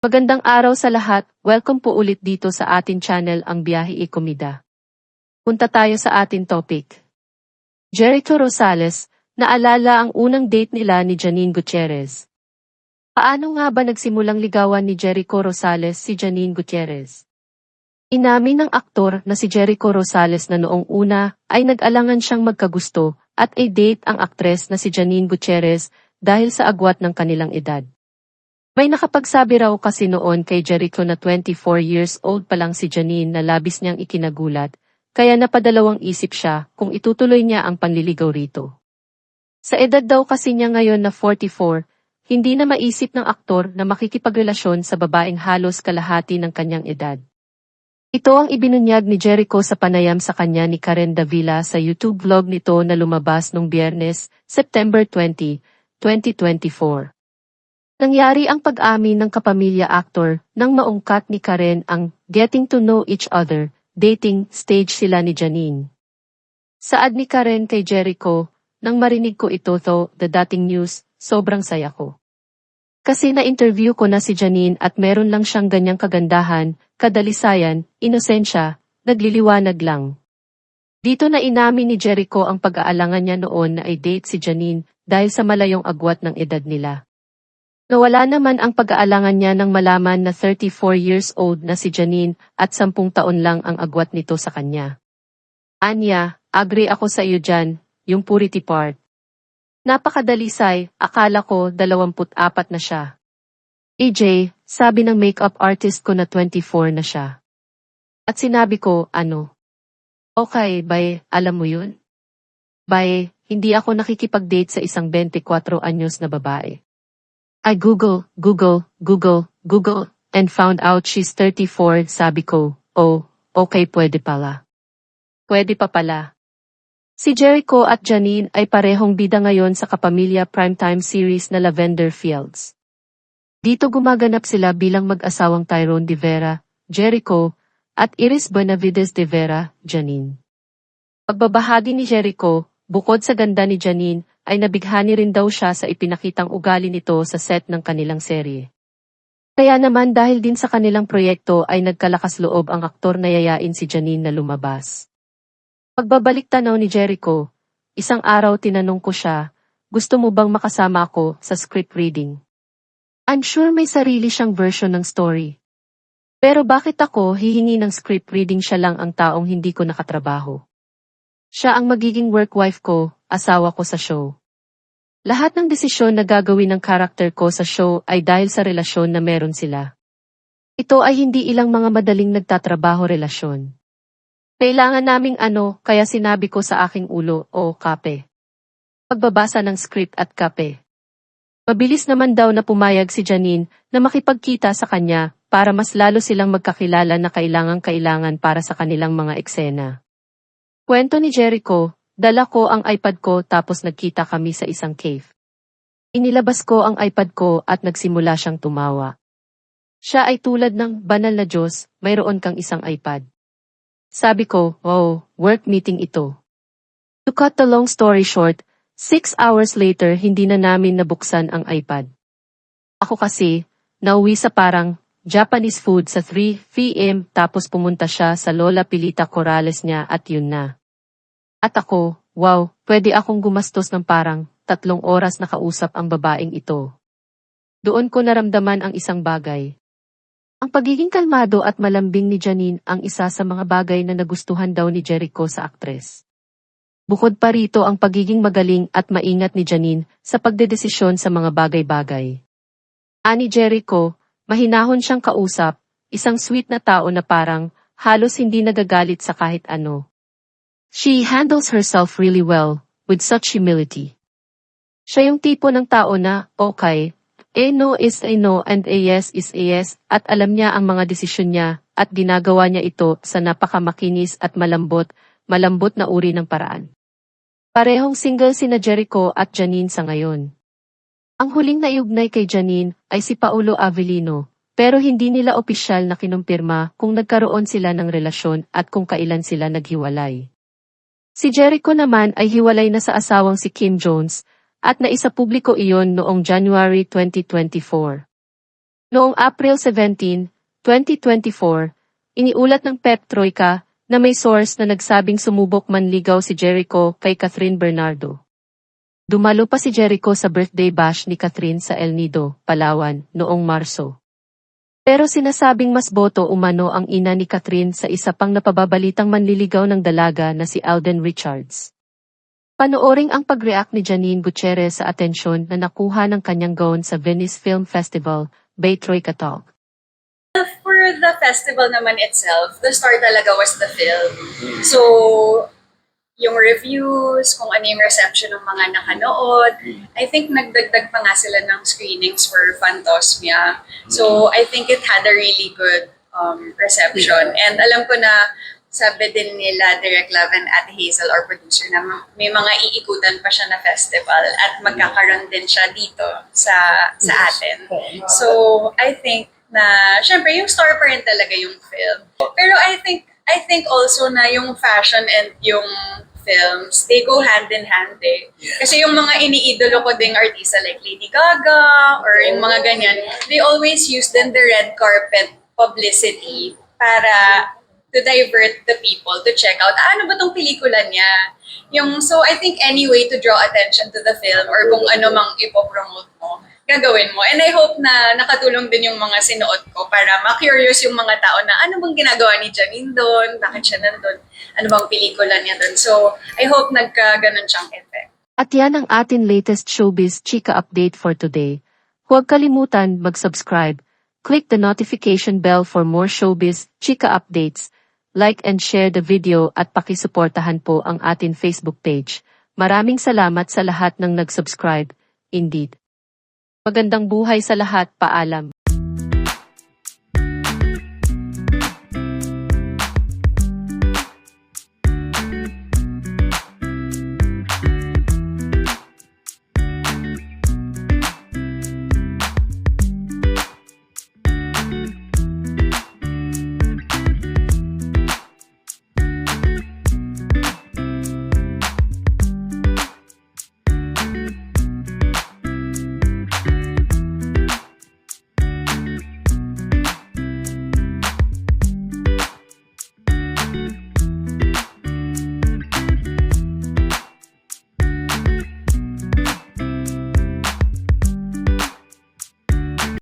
Magandang araw sa lahat, welcome po ulit dito sa atin channel ang Biyahe e Komida. Punta tayo sa atin topic. Jericho Rosales, naalala ang unang date nila ni Janine Gutierrez. Paano nga ba nagsimulang ligawan ni Jericho Rosales si Janine Gutierrez? Inamin ng aktor na si Jericho Rosales na noong una ay nag-alangan siyang magkagusto at i-date ang aktres na si Janine Gutierrez dahil sa agwat ng kanilang edad. May nakapagsabi raw kasi noon kay Jericho na 24 years old pa lang si Janine na labis niyang ikinagulat, kaya napadalawang isip siya kung itutuloy niya ang panliligaw rito. Sa edad daw kasi niya ngayon na 44, hindi na maisip ng aktor na makikipagrelasyon sa babaeng halos kalahati ng kanyang edad. Ito ang ibinunyag ni Jericho sa panayam sa kanya ni Karen Davila sa YouTube vlog nito na lumabas nung Biyernes, September 20, 2024. Nangyari ang pag-amin ng kapamilya actor nang maungkat ni Karen ang getting to know each other, dating stage sila ni Janine. Saad ni Karen kay Jericho, nang marinig ko ito the dating news, sobrang saya ko. Kasi na-interview ko na si Janine at meron lang siyang ganyang kagandahan, kadalisayan, inosensya, nagliliwanag lang. Dito na inamin ni Jericho ang pag-aalangan niya noon na i-date si Janine dahil sa malayong agwat ng edad nila. Nawala naman ang pag-aalangan niya nang malaman na 34 years old na si Janine at 10 taon lang ang agwat nito sa kanya. Anya, agree ako sa iyo dyan, yung purity part. Napakadalisay, akala ko 24 na siya. EJ, sabi ng makeup artist ko na 24 na siya. At sinabi ko, ano? Okay, bye, alam mo yun? Bye, hindi ako nakikipag-date sa isang 24 anyos na babae. I Google, and found out she's 34, sabi ko, oh, okay pwede pala. Pwede pa pala. Si Jericho at Janine ay parehong bida ngayon sa kapamilya primetime series na Lavender Fields. Dito gumaganap sila bilang mag-asawang Tyrone de Vera, Jericho, at Iris Benavides de Vera, Janine. Pagbabahagi ni Jericho, bukod sa ganda ni Janine, ay nabighani rin daw siya sa ipinakitang ugali nito sa set ng kanilang serye. Kaya naman dahil din sa kanilang proyekto ay nagkalakas loob ang aktor na yayain si Janine na lumabas. Pagbabalik tanaw ni Jericho, isang araw tinanong ko siya, gusto mo bang makasama ako sa script reading? I'm sure may sarili siyang version ng story. Pero bakit ako hihingi ng script reading, siya lang ang taong hindi ko nakatrabaho? Siya ang magiging work wife ko, asawa ko sa show. Lahat ng desisyon na gagawin ng karakter ko sa show ay dahil sa relasyon na meron sila. Ito ay hindi ilang mga madaling nagtatrabaho relasyon. Kailangan naming kaya sinabi ko sa aking ulo, kape. Pagbabasa ng script at kape. Mabilis naman daw na pumayag si Janine na makipagkita sa kanya para mas lalo silang magkakilala na kailangan para sa kanilang mga eksena. Kwento ni Jericho, dala ko ang iPad ko tapos nagkita kami sa isang cave. Inilabas ko ang iPad ko at nagsimula siyang tumawa. Siya ay tulad ng banal na Diyos, mayroon kang isang iPad. Sabi ko, wow, work meeting ito. To cut the long story short, 6 hours later hindi na namin nabuksan ang iPad. Ako kasi, nauwi sa parang Japanese food sa 3 p.m. tapos pumunta siya sa Lola Pilita Corrales niya at yun na. At ako, wow, pwede akong gumastos ng parang 3 oras na kausap ang babaeng ito. Doon ko naramdaman ang isang bagay. Ang pagiging kalmado at malambing ni Janine ang isa sa mga bagay na nagustuhan daw ni Jericho sa aktres. Bukod pa rito ang pagiging magaling at maingat ni Janine sa pagdedesisyon sa mga bagay-bagay. Ani Jericho, mahinahon siyang kausap, isang sweet na tao na parang halos hindi nagagalit sa kahit ano. She handles herself really well, with such humility. Siya yung tipo ng tao na, okay, a no is a no and a yes is a yes, at alam niya ang mga desisyon niya, at ginagawa niya ito sa napakamakinis at malambot na uri ng paraan. Parehong single sina Jericho at Janine sa ngayon. Ang huling naiugnay kay Janine ay si Paulo Avellino, pero hindi nila opisyal na kinumpirma kung nagkaroon sila ng relasyon at kung kailan sila naghiwalay. Si Jericho naman ay hiwalay na sa asawang si Kim Jones, at naisapubliko iyon noong January 2024. Noong April 17, 2024, iniulat ng Pep Troika na may source na nagsabing sumubok manligaw si Jericho kay Catherine Bernardo. Dumalo pa si Jericho sa birthday bash ni Catherine sa El Nido, Palawan, noong Marso. Pero sinasabing mas boto umano ang ina ni Catherine sa isa pang napababalitang manliligaw ng dalaga na si Alden Richards. Panooring ang pag-react ni Janine Gutierrez sa atensyon na nakuha ng kanyang gown sa Venice Film Festival, Bay Troika Talk. For the festival naman itself, the star talaga was the film. So, yung reviews, kung ano yung reception ng mga nakanood, I think nagdagdag pa nga sila ng screenings for Phantosmia. So, I think it had a really good reception. And alam ko na sabi din nila, Direk Laven at Hazel, our producer, na may mga iikutan pa siya na festival at magkakaroon din siya dito sa atin. So, I think na, syempre, yung star pa rin talaga yung film. Pero I think also na yung fashion and yung films, they go hand in hand eh. Kasi yung mga iniidolo ko ding artista like Lady Gaga or yung mga ganyan, they always use then the red carpet publicity para to divert the people to check out, ano ba tong pelikula niya? So I think any way to draw attention to the film or kung ano mang ipopromote mo, gagawin mo. And I hope na nakatulong din yung mga sinuot ko para ma-curious yung mga tao na ano bang ginagawa ni Janine doon, bakit siya nandun, ano bang pelikula niya doon. So, I hope nagka-ganon siyang effect. At yan ang atin latest showbiz chika update for today. Huwag kalimutan mag-subscribe, click the notification bell for more showbiz chika updates, like and share the video at pakisuportahan po ang atin Facebook page. Maraming salamat sa lahat ng nag-subscribe. Indeed. Magandang buhay sa lahat, paalam.